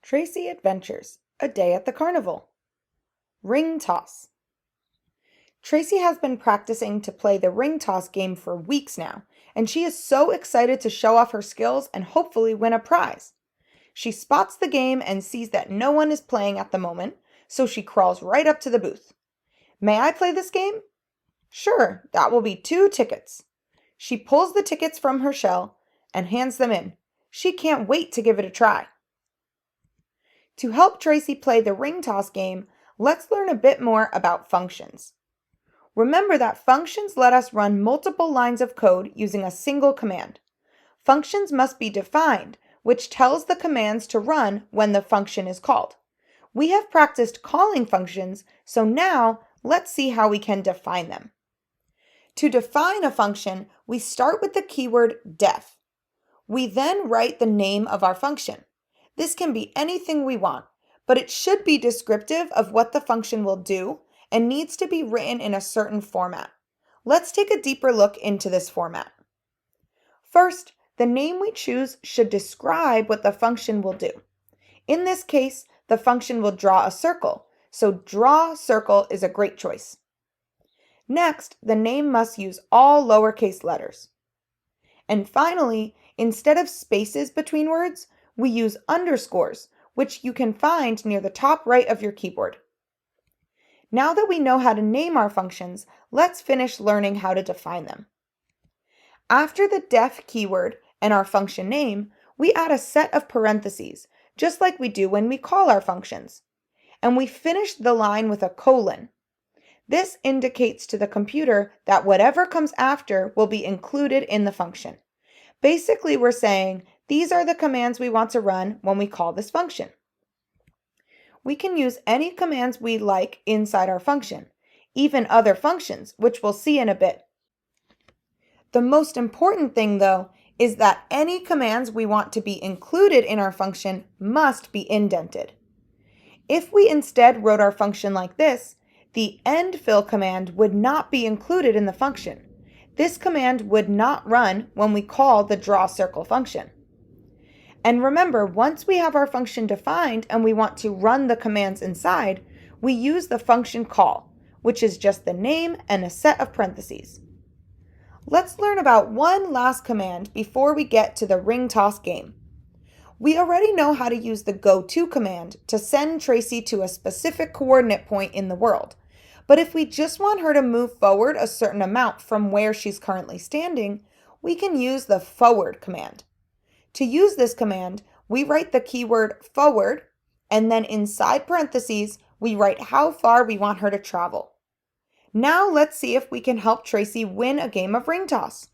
Tracy Adventures, a day at the carnival. Ring toss. Tracy has been practicing to play the ring toss game for weeks now, and she is so excited to show off her skills and hopefully win a prize. She spots the game and sees that no one is playing at the moment, so she crawls right up to the booth. "May I play this game?" "Sure, that will be 2 tickets." She pulls the tickets from her shell and hands them in. She can't wait to give it a try. To help Tracy play the ring toss game, let's learn a bit more about functions. Remember that functions let us run multiple lines of code using a single command. Functions must be defined, which tells the commands to run when the function is called. We have practiced calling functions, so now let's see how we can define them. To define a function, we start with the keyword def. We then write the name of our function. This can be anything we want, but it should be descriptive of what the function will do and needs to be written in a certain format. Let's take a deeper look into this format. First, the name we choose should describe what the function will do. In this case, the function will draw a circle, so draw circle is a great choice. Next, the name must use all lowercase letters. And finally, instead of spaces between words, we use underscores, which you can find near the top right of your keyboard. Now that we know how to name our functions, let's finish learning how to define them. After the def keyword and our function name, we add a set of parentheses, just like we do when we call our functions. And we finish the line with a colon. This indicates to the computer that whatever comes after will be included in the function. Basically, we're saying, these are the commands we want to run when we call this function. We can use any commands we like inside our function, even other functions, which we'll see in a bit. The most important thing, though, is that any commands we want to be included in our function must be indented. If we instead wrote our function like this, the end fill command would not be included in the function. This command would not run when we call the draw circle function. And remember, once we have our function defined and we want to run the commands inside, we use the function call, which is just the name and a set of parentheses. Let's learn about one last command before we get to the ring toss game. We already know how to use the go-to command to send Tracy to a specific coordinate point in the world. But if we just want her to move forward a certain amount from where she's currently standing, we can use the forward command. To use this command, we write the keyword forward, and then inside parentheses, we write how far we want her to travel. Now let's see if we can help Tracy win a game of ring toss.